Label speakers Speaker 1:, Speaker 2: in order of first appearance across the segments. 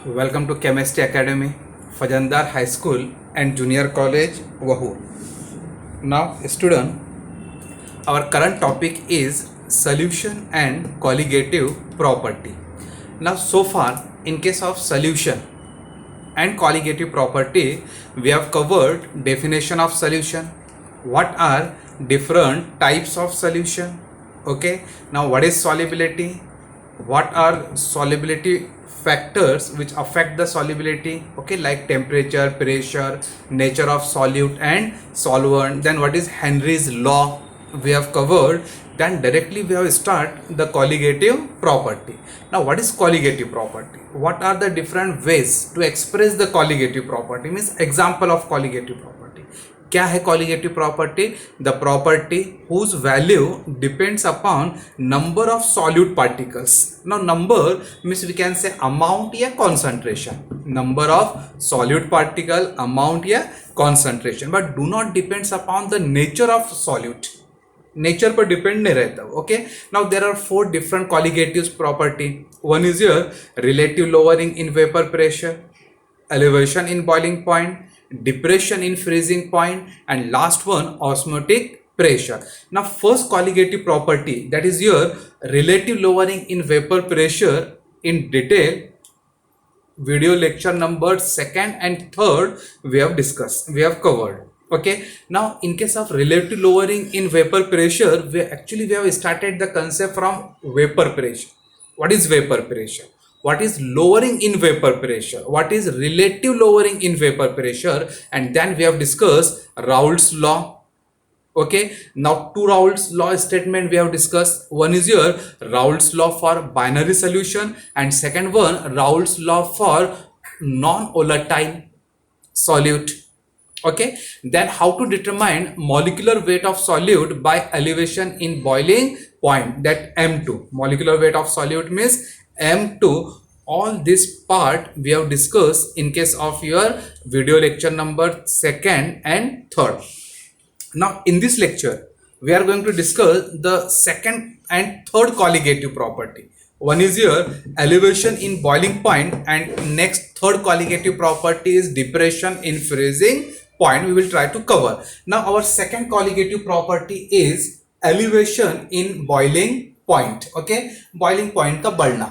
Speaker 1: Welcome to Chemistry Academy, Fajandar High School and Junior College, Wahoo. Now, student, our current topic is solution and colligative property. Now, so far, in case of solution and colligative property, we have covered definition of solution. What are different types of solution? Okay. Now, what is solubility? What are solubility factors which affect the solubility? Okay, like temperature, pressure, nature of solute and solvent. Then what is Henry's law? We have covered. Then directly we have start the colligative property. Now what is colligative property? What are the different ways to express the colligative property? Means example of colligative property. क्या है colligative property? The property whose value depends upon number of solute particles. Now number means we can say amount या concentration. Number of solute particle, amount या concentration, but do not depends upon the nature of solute. Nature पर depend नहीं रहता. Okay, now there are 4 different colligatives property. One is your relative lowering in vapour pressure, elevation in boiling point, depression in freezing point, and last one osmotic pressure. Now first colligative property, that is your relative lowering in vapor pressure, in detail video lecture number 2nd and 3rd we have discussed, we have covered. Okay, now in case of relative lowering in vapor pressure, we have started the concept from vapor pressure. What is vapor pressure? What is lowering in vapor pressure? What is relative lowering in vapor pressure? And then we have discussed Raoult's law. Okay, now 2 Raoult's law statement we have discussed. One is your Raoult's law for binary solution, and second one Raoult's law for non-volatile solute. Okay, then how to determine molecular weight of solute by elevation in boiling point, that M2. Molecular weight of solute means M2. All this part we have discussed in case of your video lecture number 2nd and 3rd. Now in this lecture we are going to discuss the 2nd and 3rd colligative property. One is your elevation in boiling point, and next 3rd colligative property is depression in freezing point. We will try to cover. Now our 2nd colligative property is elevation in boiling point. Okay, boiling point का बढ़ना,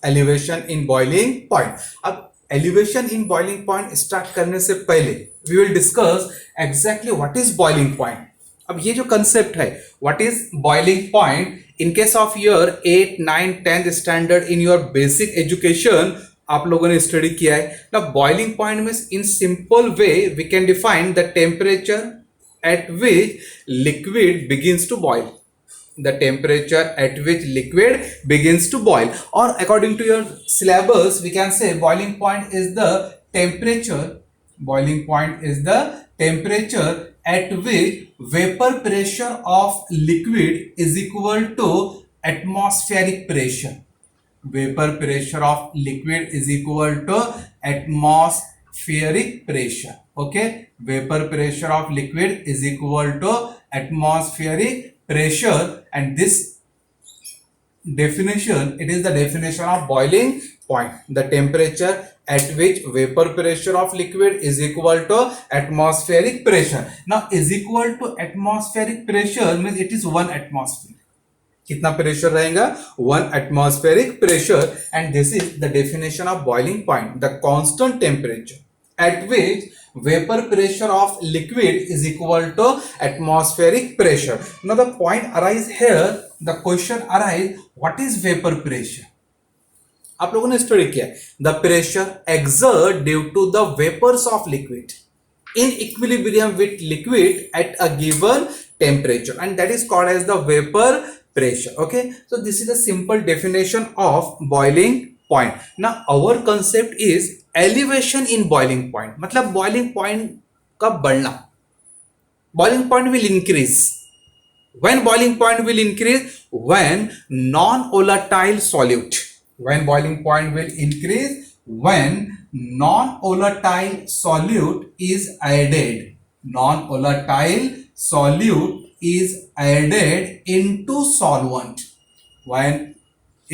Speaker 1: elevation in boiling point. अब elevation in boiling point start करने से पहले we will discuss exactly what is boiling point. अब ये जो concept है what is boiling point, in case of your 8, 9, 10th standard in your basic education आप लोगों ने स्टडी किया है. ना boiling point means in simple way we can define the temperature at which liquid begins to boil. The temperature at which liquid begins to boil, और according to your syllabus we can say boiling point is the temperature, boiling point is the temperature at which vapor pressure of liquid is equal to atmospheric pressure. Vapor pressure of liquid is equal to atmospheric pressure. Okay, vapor pressure of liquid is equal to atmospheric pressure, and this definition, it is the definition of boiling point. The temperature at which vapor pressure of liquid is equal to atmospheric pressure. Now is equal to atmospheric pressure means it is 1 atmosphere. कितना pressure रहेगा? 1 atmospheric pressure, and this is the definition of boiling point. The constant temperature at which vapor pressure of liquid is equal to atmospheric pressure. Now the point arise here, the question arise, what is vapor pressure? आप लोगों ने study किया the pressure exert due to the vapors of liquid in equilibrium with liquid at a given temperature, and that is called as the vapor pressure. Okay, so this is the simple definition of boiling point. Now our concept is elevation in boiling point. मतलब boiling point का बढ़ना. Boiling point will increase. When boiling point will increase? When non-volatile solute. When boiling point will increase? When non-volatile solute is added. Non-volatile solute is added into solvent. When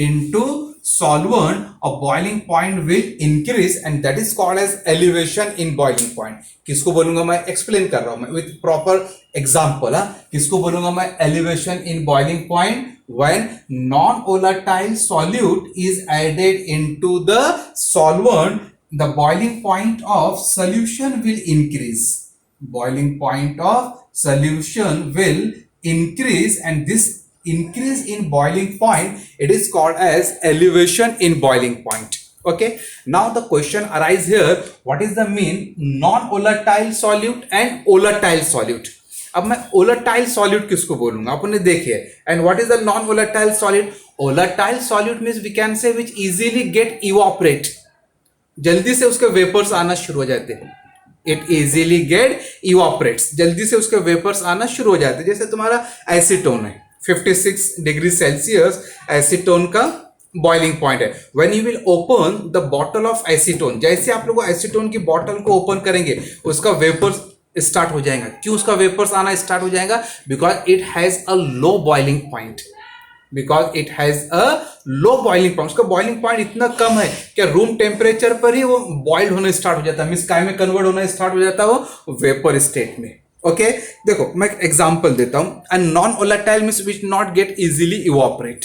Speaker 1: into solvent, a boiling point will increase and that is called as elevation in boiling point. किसको बोलूंगा मैं, explain कर रहा हूं मैं with proper example. किसको बोलूंगा मैं, elevation in boiling point when non-volatile solute is added into the solvent, the boiling point of solution will increase. Boiling point of solution will increase and this increase in boiling point, it is called as elevation in boiling point. Okay, now the question arises here, what is the mean non-volatile solute and volatile solute. अब मैं volatile solute किसको बोलूंगा, आपने देखिए. And what is the non-volatile solute? Volatile solute means we can say which easily get evaporate, जल्दी से उसके vapours आना शुरू हो जाते हैं. इट इजीली गेट इवापोरेट्स, जल्दी से उसके वेपर्स आना शुरू हो जाते हैं. जैसे तुम्हारा एसीटोन है, 56 डिग्री सेल्सियस एसीटोन का बॉइलिंग पॉइंट है. When you will open the bottle of acetone, जैसे आप लोग एसीटोन की बॉटल को ओपन करेंगे उसका वेपर्स स्टार्ट हो जाएगा. क्यों उसका वेपर्स आना स्टार्ट हो जाएगा? Because it has a low boiling point. Because it has a low boiling point, उसका बॉइलिंग पॉइंट इतना कम है कि रूम टेम्परेचर पर ही वो बॉइल्ड होना स्टार्ट हो जाता है, मींस काय में कन्वर्ट होना स्टार्ट हो जाता है वो वेपर स्टेट में. ओके देखो मैं एक एग्जांपल देता हूं. And non volatile means which not get easily evaporate,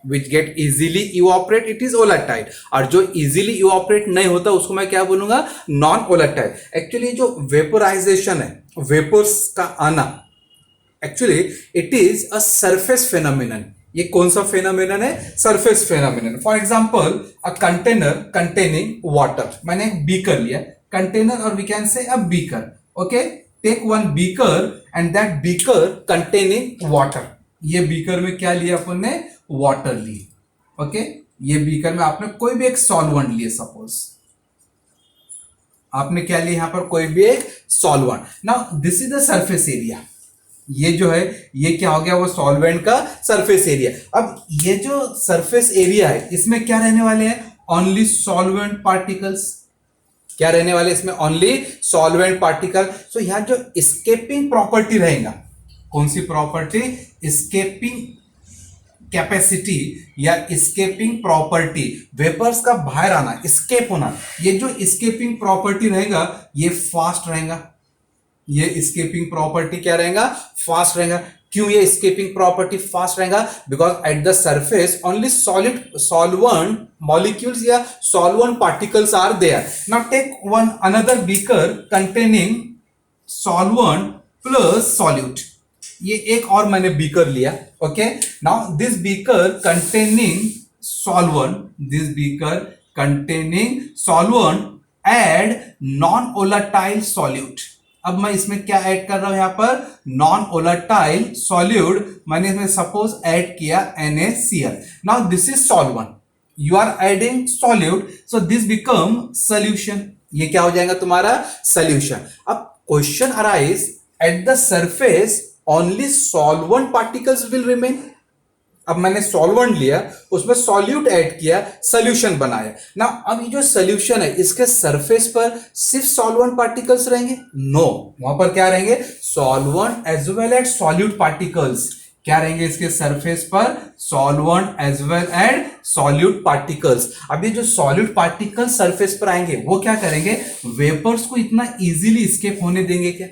Speaker 1: which get easily evaporate it is volatile. और जो इजीली इवापोरेट नहीं होता उसको मैं क्या बोलूंगा, नॉन वोलेटाइल. एक्चुअली जो वेपोराइजेशन है, वेपर्स का आना, actually it is a surface phenomenon. ये कौन सा फेनोमेनन है? Surface phenomenon. For example a container containing water, मैंने एक बीकर लिया, कंटेनर और we can say a beaker. Okay, take one beaker and that beaker containing water. ये beaker में क्या लिया अपन ने? वाटर ली. ओके, ये बीकर में आपने कोई भी एक सॉल्वेंट लिए, सपोज आपने क्या लिया यहां पर, कोई भी एक solvent. Now this is the surface area. ये जो है ये क्या हो गया, वो सॉल्वेंट का सरफेस एरिया. अब ये जो सरफेस एरिया है इसमें क्या रहने वाले हैं? Only solvent particles. क्या रहने वाले इसमें? Only solvent particle. सो यहां जो एस्केपिंग प्रॉपर्टी रहेगा, कौन सी प्रॉपर्टी? एस्केपिंग कैपेसिटी या एस्केपिंग प्रॉपर्टी, वेपर्स का बाहर आना, एस्केप होना, ये जो एस्केपिंग प्रॉपर्टी रहेगा ये फास्ट रहेगा. ये एस्केपिंग प्रॉपर्टी क्या रहेगा? फास्ट रहेगा. क्यों ये एस्केपिंग प्रॉपर्टी फास्ट रहेगा? Because at the surface only solvent molecules या solvent particles are there. Now take one another beaker containing solvent plus solute. ये एक और मैंने बीकर लिया. Okay, now this beaker containing solvent, this beaker containing solvent add non volatile solute. अब मैं इसमें क्या ऐड कर रहा हूं? यहां पर नॉन वोलेटाइल सॉल्यूट मैंने इसमें सपोज ऐड किया NaCl. Now this is solvent, you are adding solute, so this become solution. ये क्या हो जाएगा तुम्हारा? सॉल्यूशन. अब question arise, at the surface only solvent particles will remain. अब मैंने सॉल्वेंट लिया, उसमें सॉल्यूट ऐड किया, सॉल्यूशन बनाया ना. अब ये जो सॉल्यूशन है इसके सरफेस पर सिर्फ सॉल्वेंट पार्टिकल्स रहेंगे? नो, वहां पर क्या रहेंगे? Solvent as well as solute particles. क्या रहेंगे इसके सरफेस पर? Solvent as well as solute particles. अब ये जो सॉल्यूट पार्टिकल्स सरफेस पर आएंगे वो क्या करेंगे? वेपर्स को इतना इजीली स्केप होने देंगे क्या?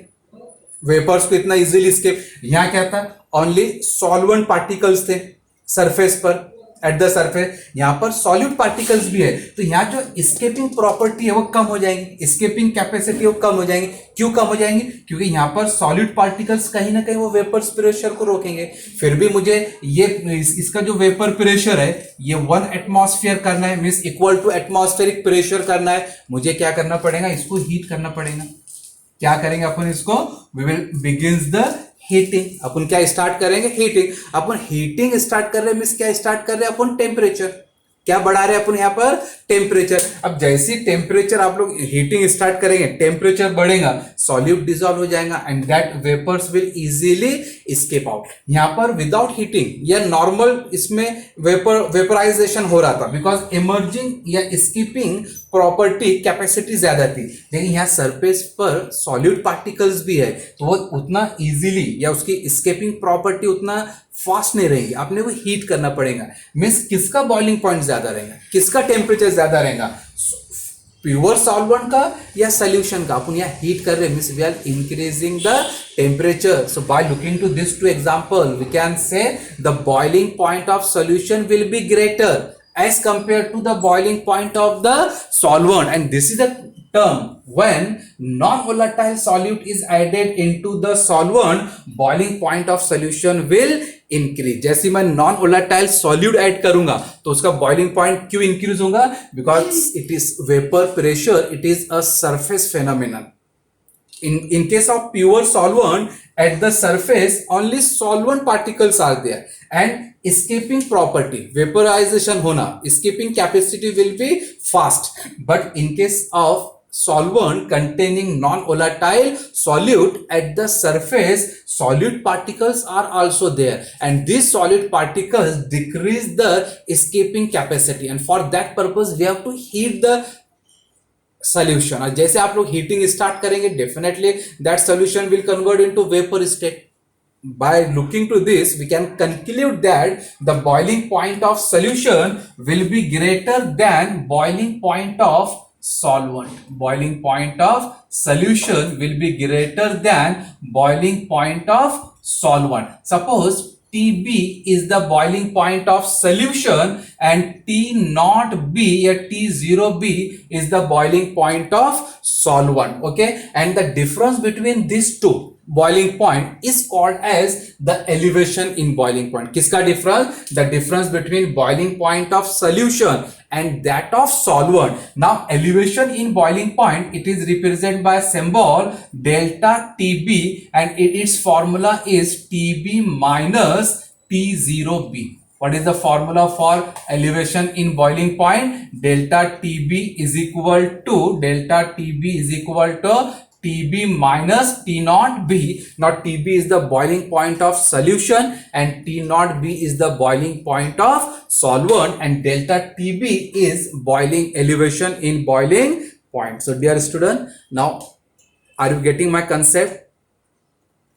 Speaker 1: वेपर्स को इतना इजीली स्केप, यहां क्या था? ओनली सॉल्वेंट पार्टिकल्स थे सरफेस पर, एट द सरफेस. यहां पर सॉल्यूट पार्टिकल्स भी है, तो यहां जो एस्केपिंग प्रॉपर्टी है वो कम हो जाएंगी, एस्केपिंग कैपेसिटी वो कम हो जाएंगी. क्यों कम हो जाएंगी? क्योंकि यहां पर सॉल्यूट पार्टिकल्स कहीं ना कहीं वो वेपर्स प्रेशर को रोकेंगे. फिर भी मुझे ये इसका जो वेपर प्रेशर है ये 1 एटमॉस्फेयर करना है, means equal to atmospheric pressure करना है. मुझे क्या करना पड़ेगा? इसको हीट करना पड़ेगा. क्या करेंगे अपन इसको? We will begins the heating. अपन क्या स्टार्ट करेंगे? हीटिंग. अपन हीटिंग स्टार्ट कर रहे हैं, मींस क्या स्टार्ट कर रहे हैं अपन? टेम्परेचर. क्या बढ़ा रहे हैं अपन यहाँ पर? टेम्परेचर. अब जैसी टेम्परेचर आप लोग हीटिंग स्टार्ट करेंगे, टेम्परेचर बढ़ेगा, सॉल्यूट डिसॉल्व हो जाएगा and that vapours will easily escape out. यहाँ पर विदाउट हीटिंग या नॉर्मल इसमें वेपराइजेशन हो रहा था, बिकॉज इमर्जिंग या स्कीपिंग प्रॉपर्टी कैपेसिटी ज्यादा थी. लेकिन यहाँ सरफेस पर सॉल्यूट पार्टिकल्स भी है, तो वो उतना इजीली या उसकी स्केपिंग प्रॉपर्टी उतना फास्ट नहीं रहेंगी, आपने को हीट करना पड़ेगा। मीन्स किसका बॉइलिंग पॉइंट ज्यादा रहेगा, किसका टेम्परेचर ज्यादा रहेगा, प्योर सॉल्वेंट का या सोल्यूशन का। अपन यहाँ हीट कर रहे हैं, means we are increasing the temperature. So by looking to this two example we can say the boiling point of solution will be greater as compared to the boiling point of the solvent, and this is the term when non-volatile solute is added into the solvent, boiling point of solution will increase। जैसे मैं non volatile solute add करूंगा तो उसका boiling point क्यों increase होगा, because it is vapour pressure, it is a surface phenomenon. In case of pure solvent, at the surface only solvent particles are there and escaping property, vaporization hona, escaping capacity will be fast. But in case of solvent containing non-volatile solute, at the surface solute particles are also there and these solute particles decrease the escaping capacity, and for that purpose we have to heat the solution। और जैसे आप लोग heating start करेंगे definitely that solution will convert into vapour state. by looking to this we can conclude that the boiling point of solution will be greater than boiling point of solvent। boiling point of solution will be greater than boiling point of solvent। suppose TB is the boiling point of solution and T naught B or T0B is the boiling point of solvent, okay, and the difference between these two boiling point is called as the elevation in boiling point। किसका difference? The difference between boiling point of solution and that of solvent। now elevation in boiling point, it is represented by symbol delta TB and its formula is TB minus T0B। what is the formula for elevation in boiling point? delta TB is equal to TB minus T naught B। now TB is the boiling point of solution and T naught B is the boiling point of solvent, and delta TB is boiling elevation in boiling point। so dear student, now are you getting my concept?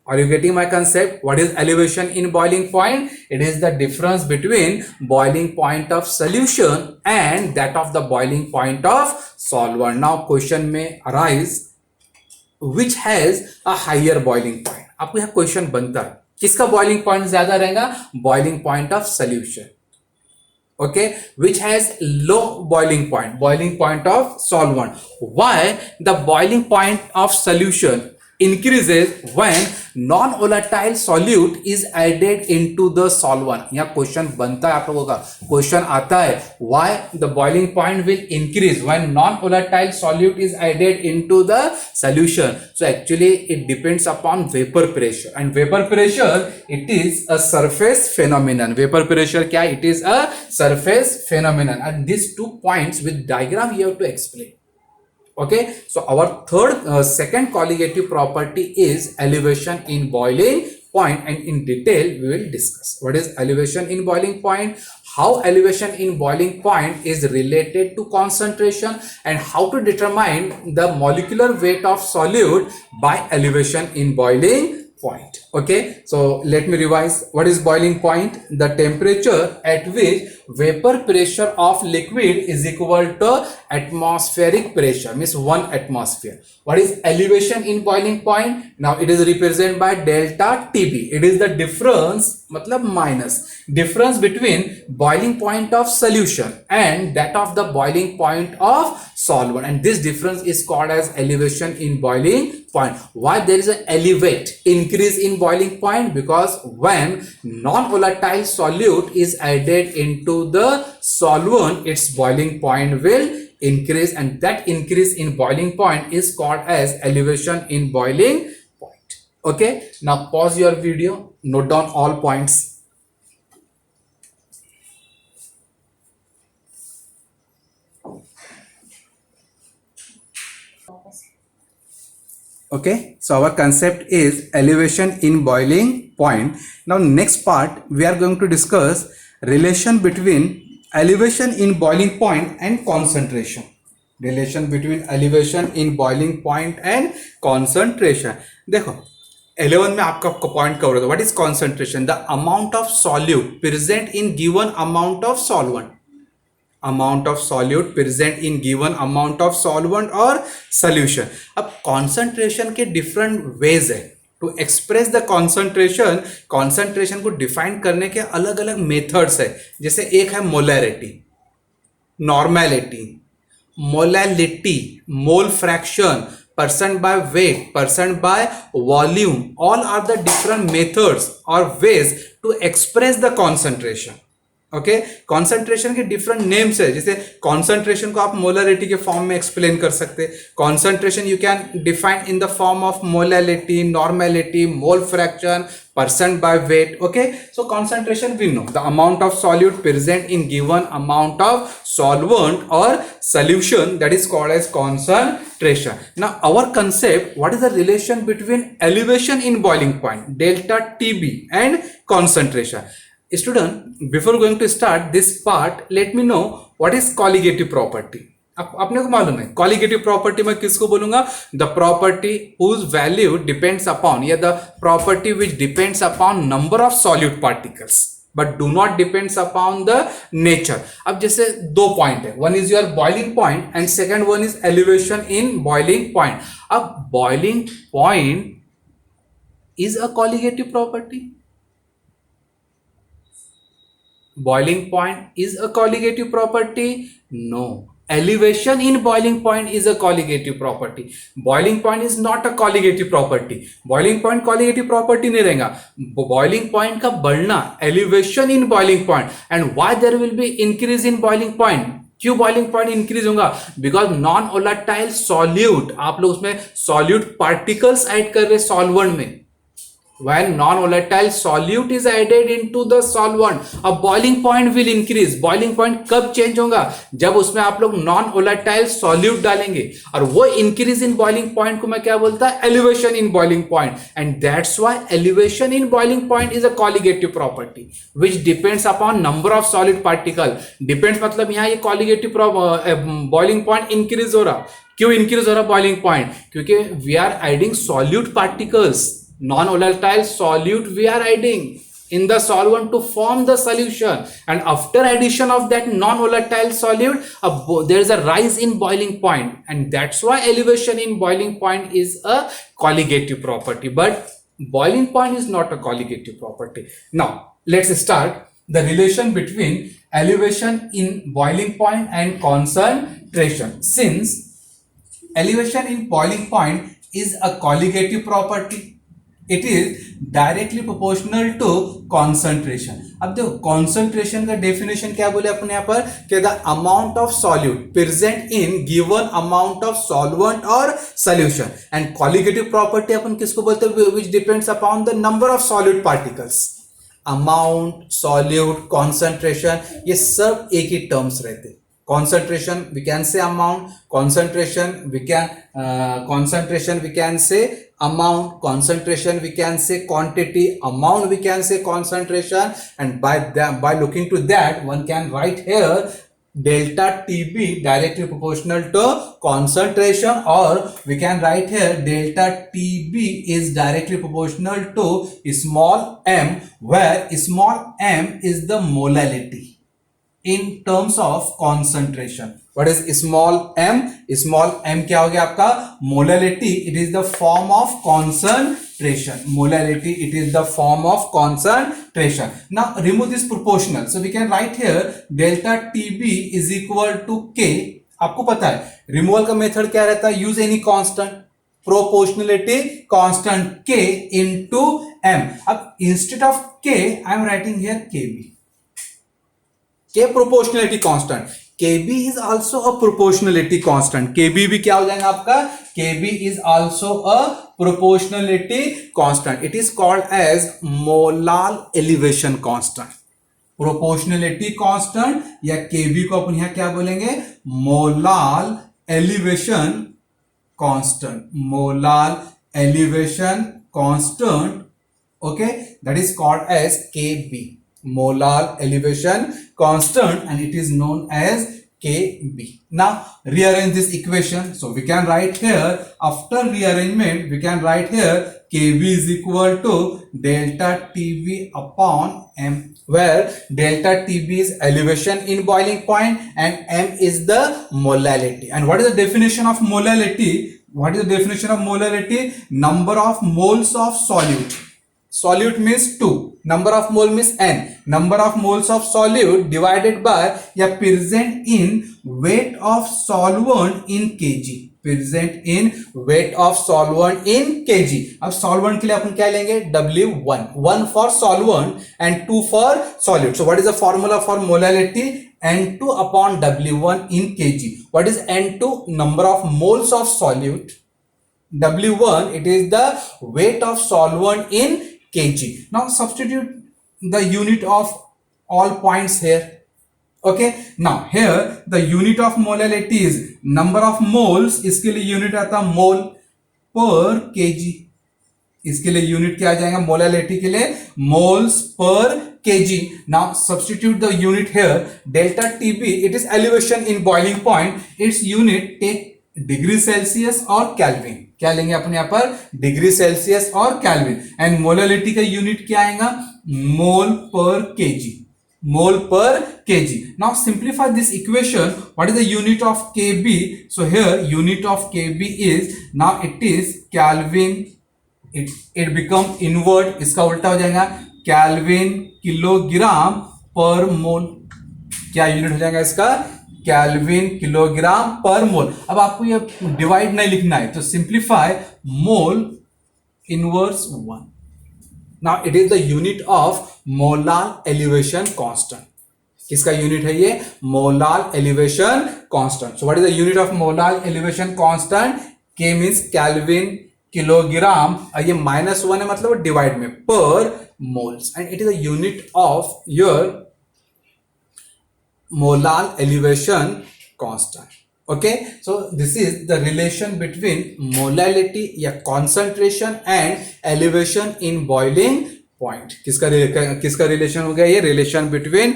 Speaker 1: Are you getting my concept? what is elevation in boiling point? it is the difference between boiling point of solution and that of the boiling point of solvent। now question may arise which has a higher boiling point। आपको यह question बनता है किसका boiling point ज्यादा रहेगा, boiling point of solution, okay, which has low boiling point of solvent। why the boiling point of solution increases when non-volatile solute is added into the solvent। यहाँ question बनता है आप लोगों का, क्वेश्चन आता है why the boiling point will increase when non-volatile solute is added into the solution। so actually it depends upon vapor pressure, and vapor pressure it is a surface phenomenon। vapor pressure क्या, it is a surface phenomenon, and these 2 points with diagram you have to explain, okay। so our second colligative property is elevation in boiling point, and in detail we will discuss what is elevation in boiling point, how elevation in boiling point is related to concentration, and how to determine the molecular weight of solute by elevation in boiling point, okay। so let me revise what is boiling point: the temperature at which vapor pressure of liquid is equal to atmospheric pressure, means 1 atmosphere। what is elevation in boiling point? now it is represented by delta TB। it is the difference, matlab minus difference between boiling point of solution and that of the boiling point of solvent, and this difference is called as elevation in boiling point। why there is an elevate increase in boiling point? because when non-volatile solute is added into the solvent, its boiling point will increase, and that increase in boiling point is called as elevation in boiling point, okay। now pause your video, note down all points। okay, so our concept is elevation in boiling point। now next part we are going to discuss relation between elevation in boiling point and concentration। relation between elevation in boiling point and concentration। देखो 11 में आपका point cover होता है. What is concentration? The amount of solute present in given amount of solvent. Amount of solute present in given amount of solvent और solution. अब concentration के different ways है to express the concentration. Concentration को define करने के अलग अलग methods है. जैसे एक है molarity, normality, molality, mole fraction, percent by weight, percent by volume. All are the different methods or ways to express the concentration. Okay, concentration के डिफरेंट नेम्स है. जैसे कॉन्सेंट्रेशन को आप मोलरिटी के फॉर्म में एक्सप्लेन कर सकते हैं. Concentration you can define in the form of molality, normality, mole fraction, percent by weight. Okay, so concentration we know the amount of solute present in given amount of solvent or solution, that is called as concentration. Now our concept, what is the relation between elevation in boiling point delta TB and concentration? Student, before going to start this part, let me know what is colligative property. अपने को मालूम है colligative property में किसको बोलूंगा? The property whose value depends upon, या the property which depends upon number of solute particles but do not depends upon the nature. अब जैसे दो पॉइंट है, one is your boiling point and second one is elevation in boiling point. अब boiling point is a colligative property. Boiling point is a colligative property? No. Elevation in boiling point is a colligative property. Boiling point is not a colligative property. Boiling point colligative property नहीं रहेगा. Boiling point का बढ़ना, elevation in boiling point, and why there will be increase in boiling point? क्यों boiling point increase होगा? Because non volatile solute, आप लोग उसमें solute particles add कर रहे सॉल्वेंट में. When non-volatile solute is added into the solvent, a boiling point will increase. Boiling point कब change होगा? जब उसमें आप लोग non-volatile solute डालेंगे, और वो increase in boiling point को मैं क्या बोलता है? Elevation in boiling point. And that's why elevation in boiling point is a colligative property which depends upon number of solid particle. Depends मतलब यहाँ ये colligative boiling point increase हो रहा. क्यों increase हो रहा boiling point? क्योंकि we are adding solute particles, non-volatile solute we are adding in the solvent to form the solution, and after addition of that non-volatile solute there is a rise in boiling point, and that's why elevation in boiling point is a colligative property, but boiling point is not a colligative property. Now let's start the relation between elevation in boiling point and concentration. Since elevation in boiling point is a colligative property, it is directly proportional to concentration. अब देखो concentration का definition क्या बोले अपने यहाँ पर कि the amount of solute present in given amount of solvent or solution, and colligative property अपन किसको बोलते हैं? which depends upon the number of solute particles. amount, solute, concentration, ये सब एक ही terms रहते हैं. Concentration we can say amount, concentration we can say amount, concentration we can say quantity, amount we can say concentration, and by looking to that one can write here delta TB directly proportional to concentration, or we can write here delta TB is directly proportional to small m, where small m is the molality in terms of concentration. What is small m? Small m क्या हो गया आपका? Molality. It is the form of concentration. Molality. It is the form of concentration. Now remove this proportional. So we can write here delta TB is equal to K. आपको पता है removal का method क्या रहता है? Use any constant, proportionality constant K into m. अब instead of K I am writing here KB. K proportionality constant. KB is also a proportionality constant. KB भी क्या हो जाएगा आपका? KB is also a proportionality constant. It is called as molar elevation constant. Proportionality constant या KB को अपन यहाँ क्या बोलेंगे? molar elevation constant. Molar elevation constant. Okay, that is called as KB. Molar elevation constant, and it is known as kb. Now rearrange this equation. So we can write here, after rearrangement we can write here kb is equal to delta tb upon m, where delta tb is elevation in boiling point and m is the molality. And what is the definition of molality? What is the definition of molality? Number of moles of solute. Solute means 2, number of mole means n, number of moles of solute divided by या present in weight of solvent in kg, present in weight of solvent in kg. अब solvent के लिए अपन क्या लेंगे? W1, 1 for solvent and 2 for solute. So what is the formula for molality? N2 upon W1 in kg. What is N2? Number of moles of solute. W1, it is the weight of solvent in kg. Now substitute the unit of all points here. Okay, now here the unit of molality is number of moles. इसके लिए unit आता है मोल पर kg. इसके लिए unit क्या आ जाएगा? Molality के लिए moles per kg. Now substitute the unit here. Delta TB, it is elevation in boiling point. Its unit take degree Celsius और केल्विन. क्या लेंगे अपन यहां पर? डिग्री सेल्सियस और केल्विन. एंड मोलालिटी का यूनिट क्या आएगा? Mole per K G. Mole per K G. Now simplify this equation. What is the unit of K B? So here unit of K B is, now it is kelvin. It become invert, इसका उल्टा हो जाएगा kelvin kilogram पर मोल. क्या unit हो जाएगा इसका? Kelvin kilogram पर मोल. अब आपको ये डिवाइड नहीं लिखना है, तो simplify mole inverse 1. Now it is the unit of molar elevation constant. किसका यूनिट है ये? Molar elevation constant. So what is the unit of molar elevation constant? के मींस केल्विन किलोग्राम, ये -1 है मतलब डिवाइड में, पर moles. And it is the unit of your molar elevation constant. Okay, so this is the relation between molality या concentration and elevation in boiling point. किसका relation हो गया? ये relation between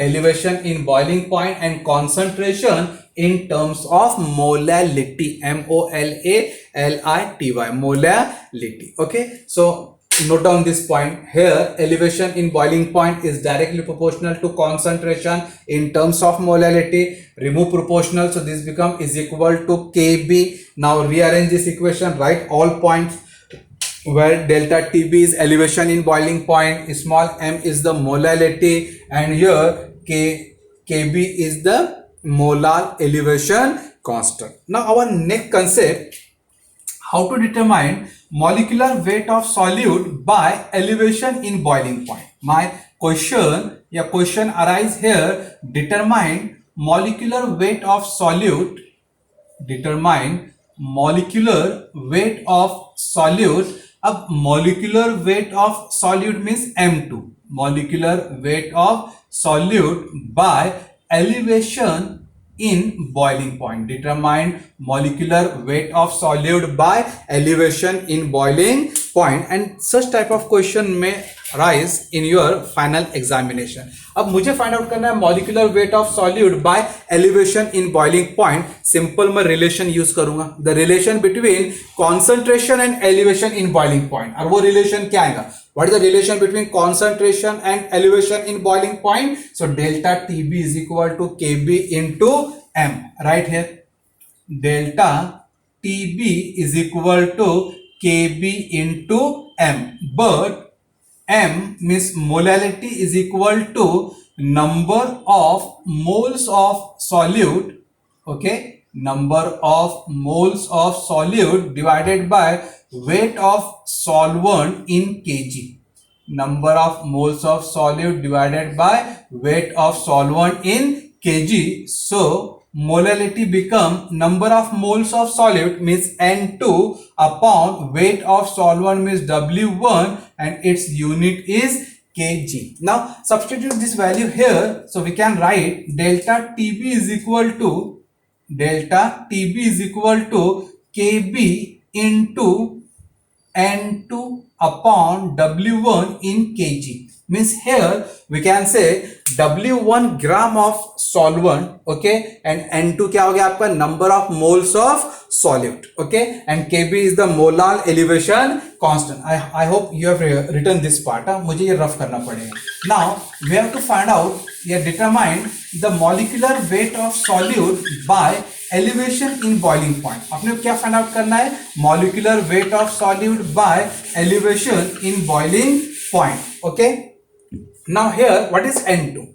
Speaker 1: elevation in boiling point and concentration in terms of molality. MOLALITY, molality. Okay, so note down this point here. Elevation in boiling point is directly proportional to concentration in terms of molality. Remove proportional, so this become is equal to kb. Now rearrange this equation, write all points where delta TB is elevation in boiling point, small m is the molality, and here kb is the molar elevation constant. Now our next concept, how to determine molecular weight of solute by elevation in boiling point. My question arise here. Determine molecular weight of solute. Determine molecular weight of solute. अब molecular weight of solute means M2. Molecular weight of solute by elevation in boiling point. Determine molecular weight of solute by elevation in boiling point. And such type of question may rise in your final examination. अब मुझे find out करना है molecular weight of solute by elevation in boiling point. Simple मैं relation use करूंगा, the relation between concentration and elevation in boiling point. और वो relation क्या आएगा? What is the relation between concentration and elevation in boiling point? So delta TB is equal to KB into M. Right here, delta TB is equal to KB into M. But M means molality is equal to number of moles of solute. Okay, number of moles of solute divided by weight of solvent in kg. Number of moles of solute divided by weight of solvent in kg. So molality become number of moles of solute means N2 upon weight of solvent means W1, and its unit is kg. Now substitute this value here, so we can write delta TB is equal to kb into N2 upon W1 in kg. means here we can say W1 gram of solvent, okay, and N2 क्या हो गया आपका number of moles of solute, okay, and Kb is the molar elevation constant. I hope you have written this part. मुझे ये rough करना पड़ेगा. Now we have to find out, determine the molecular weight of solute by elevation in boiling point. अपने क्या find out करना है? Molecular weight of solute by elevation in boiling point, okay. Now here what is N2?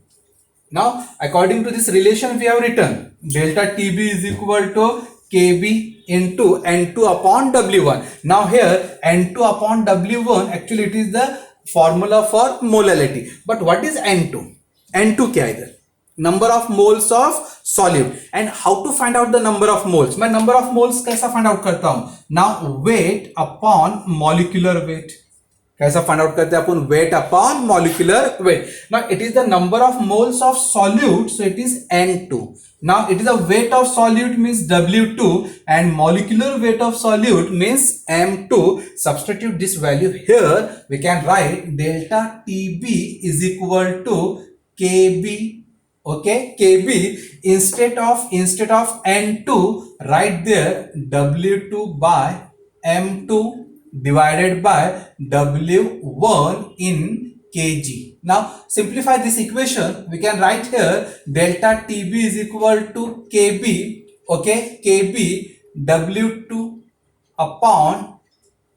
Speaker 1: Now according to this relation we have written delta TB is equal to Kb into N2 upon W1. Now here N2 upon W1 actually it is the formula for molality. But what is N2? N2 क्या इधर? Number of moles of solute. And how to find out the number of moles? मैं number of moles कैसा find out करता हूँ? Now weight upon molecular weight. कैसा find out करते हैं अपन? Weight upon molecular weight. Now it is the number of moles of solute, so it is N2. Now it is the weight of solute means W2 and molecular weight of solute means M2. Substitute this value here, we can write delta TB is equal to Kb, okay, Kb instead of N2 write there W2 by M2 divided by W1 in kg. Now simplify this equation. We can write here delta TB is equal to Kb, okay, Kb W2 upon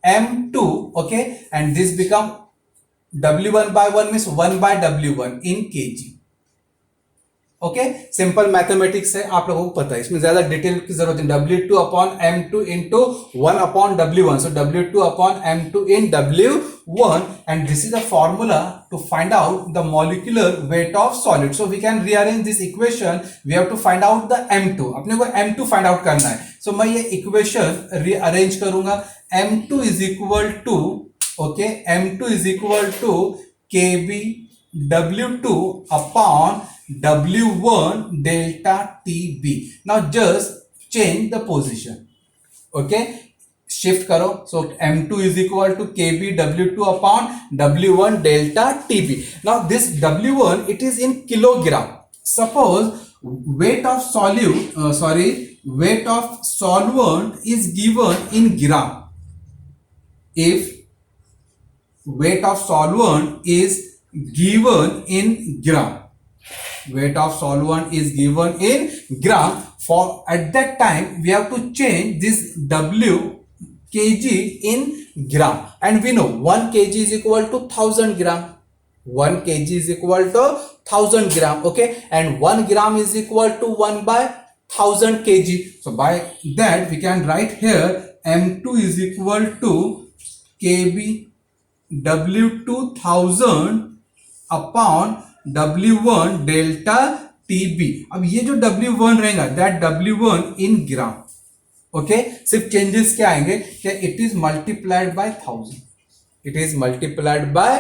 Speaker 1: M2, okay, and this become W1 by 1 means 1 by W1 in kg. Okay, simple mathematics है, आप लोगों को पता है, इसमें ज्यादा detail की जरूरत है. W2 upon M2 into 1 upon W1, so W2 upon M2 in W1, and this is the formula to find out the molecular weight of solid. So we can rearrange this equation. We have to find out the M2. अपने को M2 find out करना है. सो मैं ये equation rearrange करूंगा. M2 is equal to, okay, M2 is equal to Kb W2 upon W1 delta TB. Now just change the position. Okay, shift करो. So M2 is equal to Kb W2 upon W1 delta TB. Now this W1 it is in kilogram. Suppose weight of weight of solvent is given in gram. If weight of solvent is given in gram, weight of solvent is given in gram, for at that time we have to change this W kg in gram, and we know 1 kg is equal to 1000 gram. 1 kg is equal to 1000 gram, okay, and 1 gram is equal to 1 by 1000 kg. So by that we can write here M2 is equal to Kb W2 1000 upon W1 delta TB. अब ये जो W1 रहेगा that W1 in gram, okay. सिर्फ changes क्या आएंगे कि it is multiplied by 1000. It is multiplied by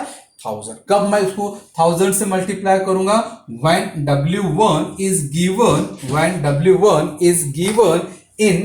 Speaker 1: 1000. कब मैं उसको 1000 से मल्टीप्लाई करूंगा? When W1 is given in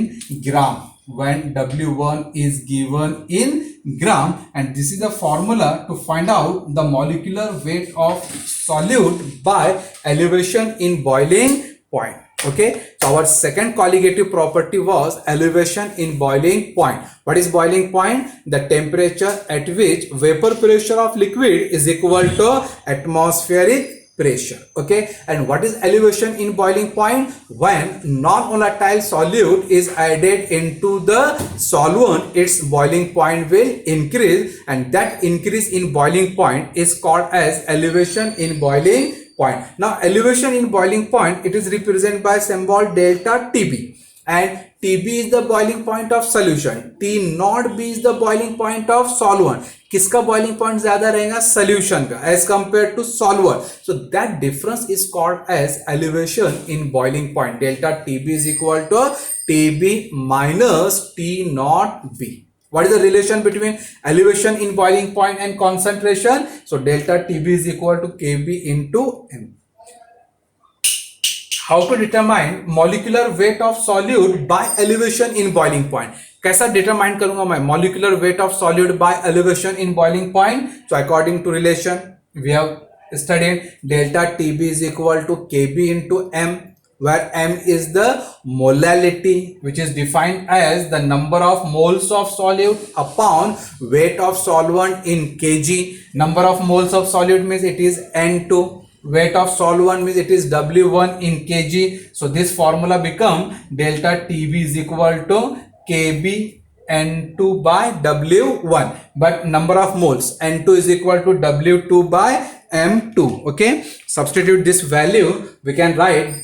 Speaker 1: gram. When W1 is given in gram, and this is the formula to find out the molecular weight of solute by elevation in boiling point. Okay, so our second colligative property was elevation in boiling point. What is boiling point? The temperature at which vapor pressure of liquid is equal to atmospheric pressure. Okay, and what is elevation in boiling point? When non-volatile solute is added into the solvent, its boiling point will increase, and that increase in boiling point is called as elevation in boiling point. Now elevation in boiling point, it is represented by symbol delta TB, and TB is the boiling point of solution, T naught B is the boiling point of solvent. किसका boiling point ज्यादा रहेगा? Solution का as compared to solvent. So that difference is called as elevation in boiling point. Delta TB is equal to TB minus T naught B. What is the relation between elevation in boiling point and concentration? So delta TB is equal to Kb into M. How to determine molecular weight of solute by elevation in boiling point? कैसा determine करूंगा मैं molecular weight of solute by elevation in boiling point? So according to relation, we have studied delta TB is equal to KB into M, where M is the molality, which is defined as the number of moles of solute upon weight of solvent in kg. Number of moles of solute means it is N2, weight of solvent means it is W1 in kg. So this formula become delta TB is equal to KB N2 by W1, but number of moles N2 is equal to W2 by M2. Okay, substitute this value, we can write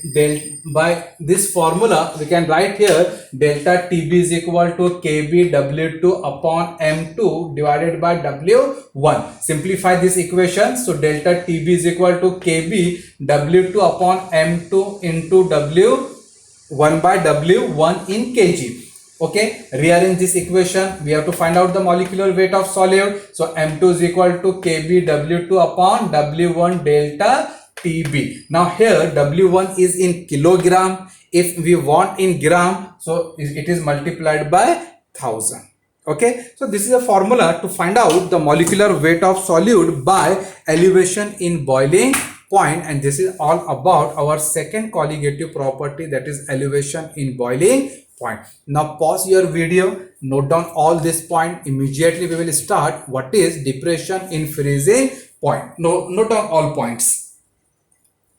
Speaker 1: by this formula we can write here delta TB is equal to KB W2 upon M2 divided by W1. Simplify this equation, so delta TB is equal to KB W2 upon M2 into W1 by W1 in kg. Okay, rearrange this equation, we have to find out the molecular weight of solute. So M2 is equal to KB W2 upon W1 delta TB. Now here W1 is in kilogram, if we want in gram, so it is multiplied by 1000. Okay, so this is a formula to find out the molecular weight of solute by elevation in boiling point, and this is all about our second colligative property, that is elevation in boiling point. Now pause your video, note down all this point. Immediately we will start what is depression in freezing point. Note down all points.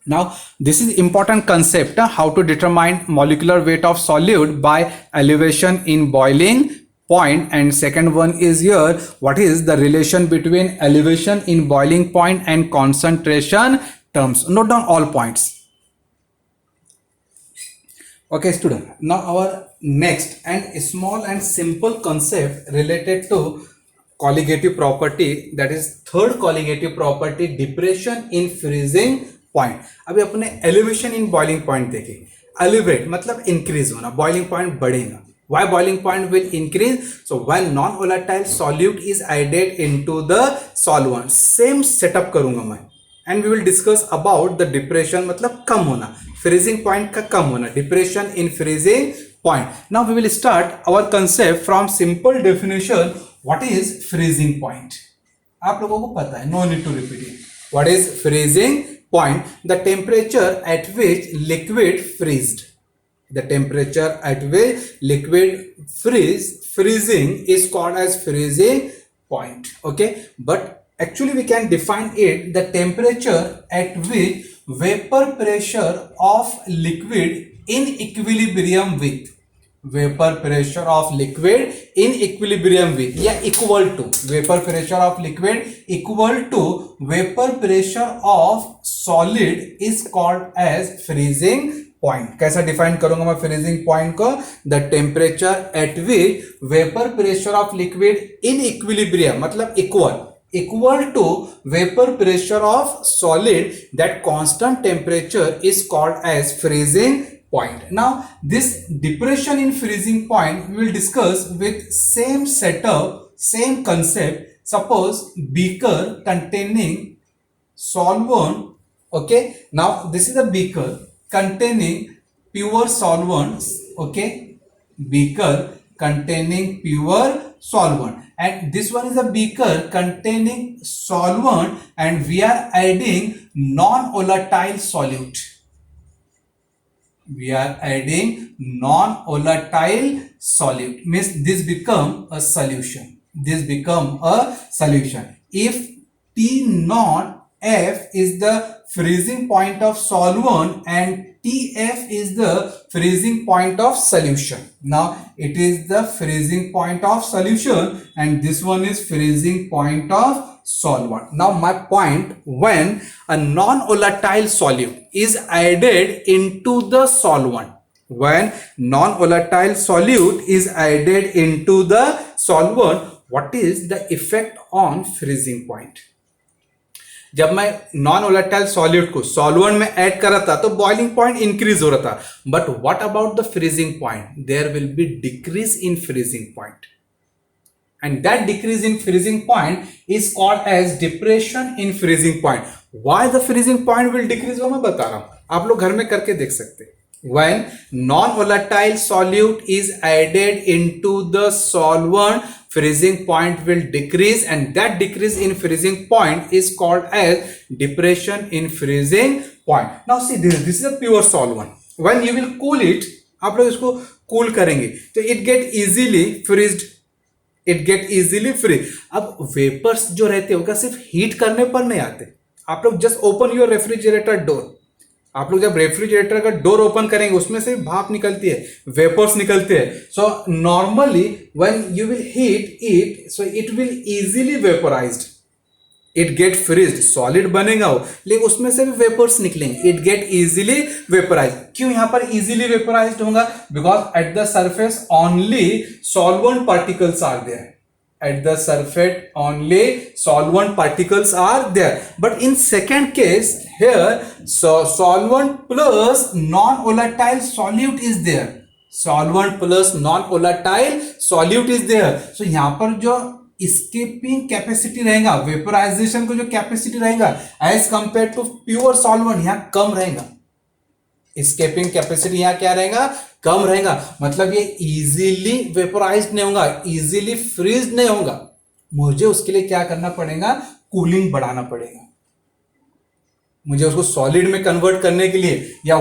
Speaker 1: Now this is important concept, how to determine molecular weight of solute by elevation in boiling point, and second one is here, what is the relation between elevation in boiling point and concentration terms. Note down all points. Okay student, now our next and small and simple concept related to colligative property, that is third colligative property, depression in freezing point. अभी अपने elevation in boiling point देखें. Elevate मतलब increase होना, boiling point बढ़ेगा. Why boiling point will increase? So when non-volatile solute is added into the solvent, same setup करूँगा मैं, and we will discuss about the depression मतलब कम होना, freezing point का कम होना, depression in freezing point. Now we will start our concept from simple definition. What is freezing point? आप लोगों को पता है, no need to repeat it. What is freezing point? The temperature at which liquid freezed. The temperature at which liquid freezing is called as freezing point. Okay, but actually we can define it the temperature at which vapor pressure of liquid in equilibrium with vapor pressure of liquid in equilibrium with या equal to vapor pressure of liquid equal to vapor pressure of solid is called as freezing point. कैसा define करूंगा मैं freezing point को? The temperature at which vapor pressure of liquid in equilibrium मतलब equal to vapor pressure of solid, that constant temperature is called as freezing point. Now this depression in freezing point we will discuss with same setup, same concept. Suppose beaker containing solvent. Okay, now this is a beaker containing pure solvents. Okay, beaker containing pure solvent, and this one is a beaker containing solvent, and we are adding non-volatile solute. We are adding non-volatile solute, means this become a solution. This become a solution. If T naught F is the freezing point of solvent and TF is the freezing point of solution. Now it is the freezing point of solution and this one is freezing point of solvent. Now my point, when a non-volatile solute is added into the solvent, when non-volatile solute is added into the solvent, what is the effect on freezing point? जब मैं non volatile solute को solvent में add कर रहा था तो boiling point increase हो रहा था, but what about the freezing point? There will be decrease in freezing point, and that decrease in freezing point is called as depression in freezing point. Why the freezing point will decrease वो मैं बता रहा हूं, आप लोग घर में करके देख सकते हैं. When non-volatile solute is added into the solvent, freezing point will decrease, and that decrease in freezing point is called as depression in freezing point. Now see, this is a pure solvent. When you will cool it, आप लोग इसको cool करेंगे तो it get easily freezed, it get easily freeze. अब vapours जो रहते हैं क्या सिर्फ हीट करने पर नहीं आते. आप लोग just open your refrigerator door. आप लोग जब रेफ्रिजरेटर का डोर ओपन करेंगे उसमें से भाप निकलती है, वेपर्स निकलते हैं. So normally when you will heat it, so it will easily vaporised, it get freezed. Solid बनेगा वो, लेकिन उसमें से भी वेपर्स निकलेंगे. It get easily vaporised. क्यों यहां पर इजीली वेपोराइज्ड होगा? Because at the surface only solvent particles are there. At the surface only solvent particles are there. But in second case here, so solvent plus non-volatile solute is there. Solvent plus non-volatile solute is there. So यहाँ पर जो escaping capacity रहेगा, vaporization को जो capacity रहेगा as compared to pure solvent यहाँ कम रहेगा. escaping capacity यहाँ क्या रहेगा? कम रहेगा. मतलब ये इजीली वेपोराइज्ड नहीं होगा, इजीली फ्रीज नहीं होगा. मुझे उसके लिए क्या करना पड़ेगा? कूलिंग बढ़ाना पड़ेगा. मुझे उसको सॉलिड में कन्वर्ट करने के लिए या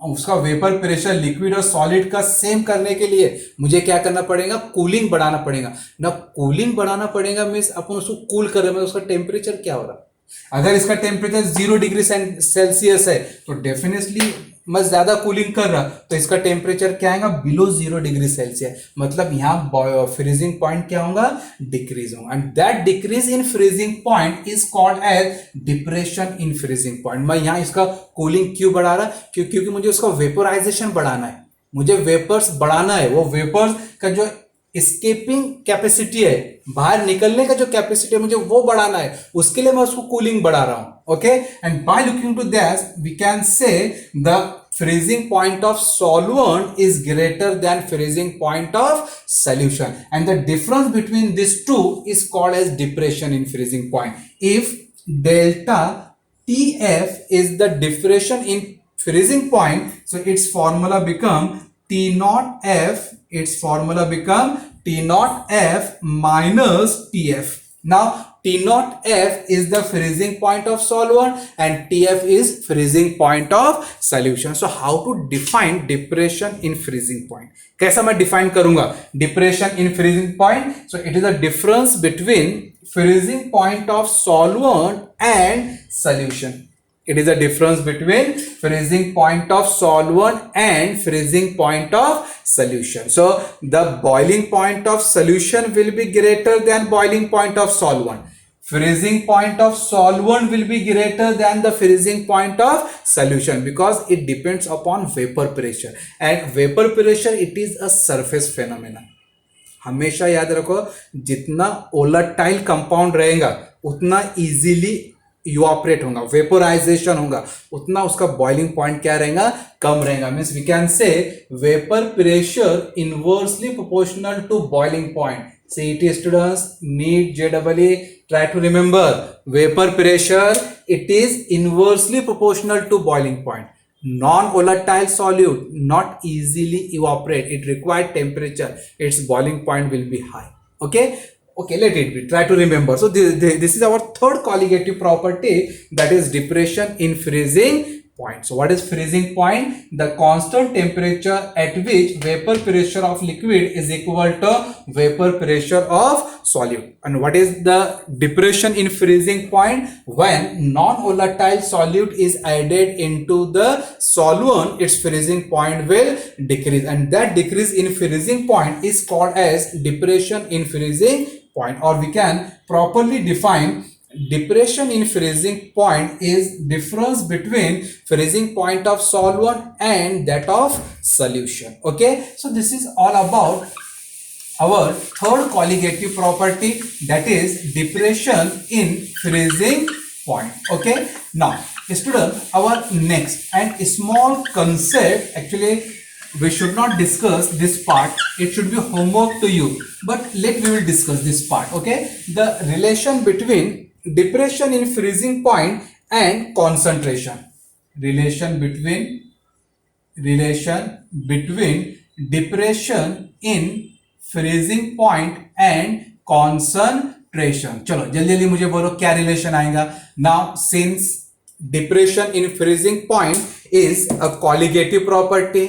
Speaker 1: उसका वेपर प्रेशर लिक्विड और सॉलिड का सेम करने के लिए मुझे क्या करना पड़ेगा? कूलिंग बढ़ाना पड़ेगा. ना कूलिंग बढ़ाना पड़ेगा मीन्स अपन उसको कूल कर रहे हैं, उसका टेम्परेचर क्या हो रहा है? अगर इसका टेम्परेचर 0 डिग्री सेल्सियस है तो डेफिनेटली मैं ज्यादा कूलिंग कर रहा तो इसका टेम्परेचर क्या आएगा? Below 0 degree Celsius. मतलब यहाँ फ्रीजिंग पॉइंट क्या होगा? डिक्रीज होगा. And that decrease in freezing point is called as depression in freezing point. मैं यहाँ इसका कूलिंग क्यों बढ़ा रहा? क्योंकि मुझे उसका वेपोराइजेशन बढ़ाना है, मुझे वेपर्स बढ़ाना है. वो वेपर्स का जो escaping कैपेसिटी है, बाहर निकलने का जो कैपेसिटी है, मुझे वो बढ़ाना है. उसके लिए मैं उसको कूलिंग बढ़ा रहा हूं. Okay, and by looking to this we can say the freezing point of solvent is greater than freezing point of solution, and the difference between these two is called as depression in freezing point. If delta TF is the depression in freezing point, so its formula become T naught F. Its formula become T naught F minus TF. Now T naught F is the freezing point of solvent and TF is freezing point of solution. So how to define depression in freezing point? कैसा मैं define करूंगा depression in freezing point? So it is the difference between freezing point of solvent and solution. It is a difference between freezing point of solvent and freezing point of solution. So the boiling point of solution will be greater than boiling point of solvent. Freezing point of solvent will be greater than the freezing point of solution because it depends upon vapor pressure, and vapor pressure it is a surface phenomenon. हमेशा याद रखो, जितना volatile compound रहेगा उतना easily evaporate होगा, vaporisation होगा, उतना उसका बॉइलिंग पॉइंट क्या रहेगा? कम रहेगा. Means we can say vapour pressure inversely proportional to boiling point. CET students, NEET, JEE, try to remember vapor pressure, it is inversely proportional to boiling point. Non-volatile solute not easily evaporate, it requires temperature, its boiling point will be high. Okay, let it be. Try to remember. So this is our third colligative property, that is depression in freezing point. So what is freezing point? The constant temperature at which vapor pressure of liquid is equal to vapor pressure of solute. And what is the depression in freezing point? When non-volatile solute is added into the solvent, its freezing point will decrease, and that decrease in freezing point is called as depression in freezing point. Or we can properly define depression in freezing point is difference between freezing point of solvent and that of solution. Okay, so this is all about our third colligative property, that is depression in freezing point. Okay, now student, our next and small concept, actually we should not discuss this part, it should be homework to you, but we will discuss this part. Okay, the relation between depression in freezing point and concentration. Relation between depression in freezing point and concentration. चलो जल्दी जल्दी मुझे बोलो क्या relation आएगा। Now since depression in freezing point is a colligative property,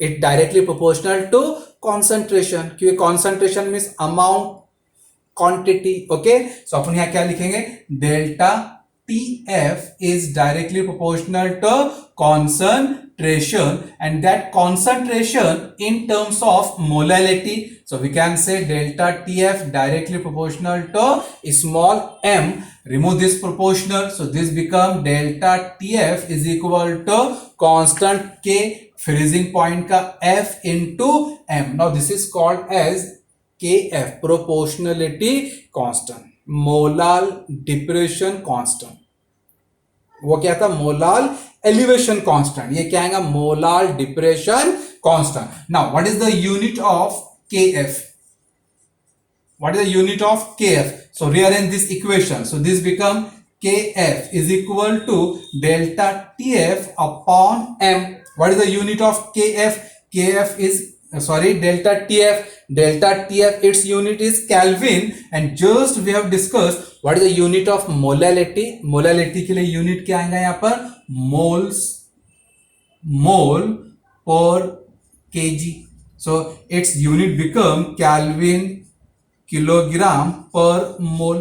Speaker 1: it directly proportional to concentration, क्योंकि concentration means amount, quantity. Okay, so अपन यहां क्या लिखेंगे, delta TF is directly proportional to concentration, and that concentration in terms of molality, so we can say delta TF directly proportional to small m. Remove this proportional, so this become delta TF is equal to constant K, freezing point का F into m. Now this is called as KF, proportionality constant, molal depression constant. वो क्या था, molal elevation constant, ये क्या आएगा, molal depression constant. Now what is the unit of KF? What is the unit of KF? So rearrange this equation, so this become KF is equal to delta TF upon m. What is the unit of KF? KF is delta TF. Delta TF, its unit is Kelvin, and just we have discussed what is the unit of molality. Molality के लिए unit क्या आएगा यहाँ पर, moles, mole per kg. So its unit become Kelvin kilogram पर मोल।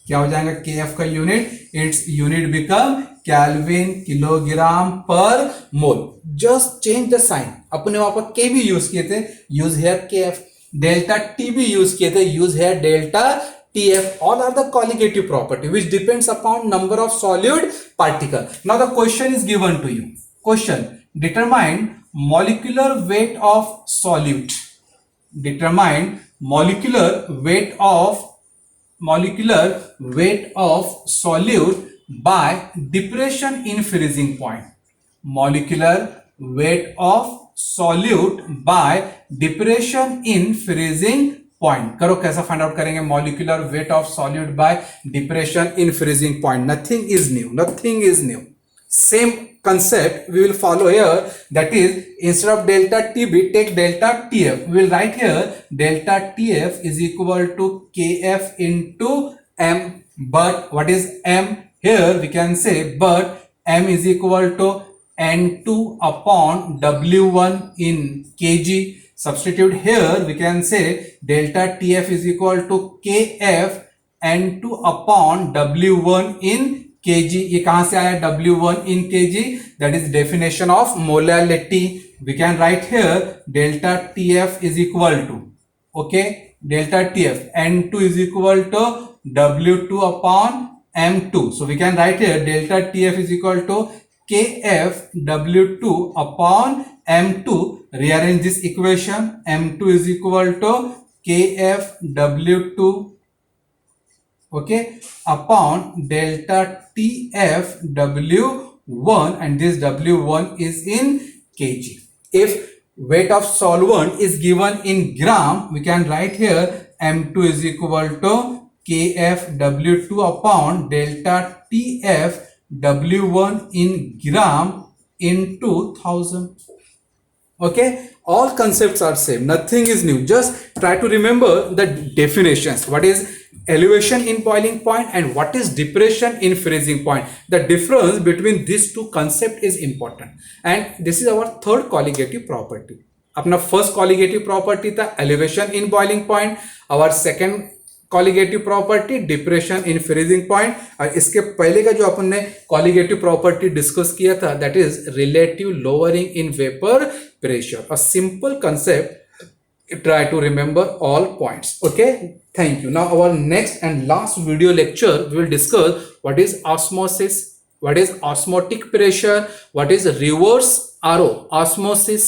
Speaker 1: क्या हो जाएगा KF का unit, its unit become kelvin kilogram पर मोल। जस्ट चेंज द साइन, अपने वहां पर K भी यूज किए थे, use hair KF, delta T भी यूज किए थे, use hair delta TF. All are the colligative property which depends upon number of solute particle. Now the question is given to you. Question: determine molecular weight of solute. Determine molecular weight of solute by depression in freezing point. Molecular weight of solute by depression in freezing point. करो कैसा find out करेंगे molecular weight of solute by depression in freezing point. Nothing is new, nothing is new. Same concept we will follow here, that is instead of delta TB take delta TF. We will write here delta TF is equal to KF into M. But what is M? Here we can say but M is equal to N2 upon W1 in kg. Substitute here we can say delta TF is equal to KF N2 upon W1 in kg. ये कहां से आया W1 in kg? That is definition of molality. We can write here delta TF is equal to, okay, delta TF N2 is equal to W2 upon M2. So we can write here delta TF is equal to KF W2 upon M2. Rearrange this equation. M2 is equal to KF W2, okay, upon delta TF W1, and this W1 is in kg. If weight of solvent is given in gram, we can write here M2 is equal to KF W2 upon delta TF W1 in gram into 1000. Okay, all concepts are same, nothing is new. Just try to remember the definitions. What is elevation in boiling point and what is depression in freezing point? The difference between these two concepts is important, and this is our third colligative property. अपना first colligative property था elevation in boiling point, our second colligative property depression in freezing point, और इसके पहले का जो अपन ने colligative property discuss किया था that is relative lowering in vapor pressure. A simple concept, try to remember all points. Okay, thank you. Now our next and last video lecture we will discuss what is osmosis, what is osmotic pressure, what is reverse RO osmosis,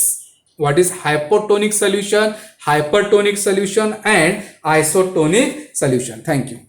Speaker 1: what is hypotonic solution, hypertonic solution and isotonic solution. Thank you.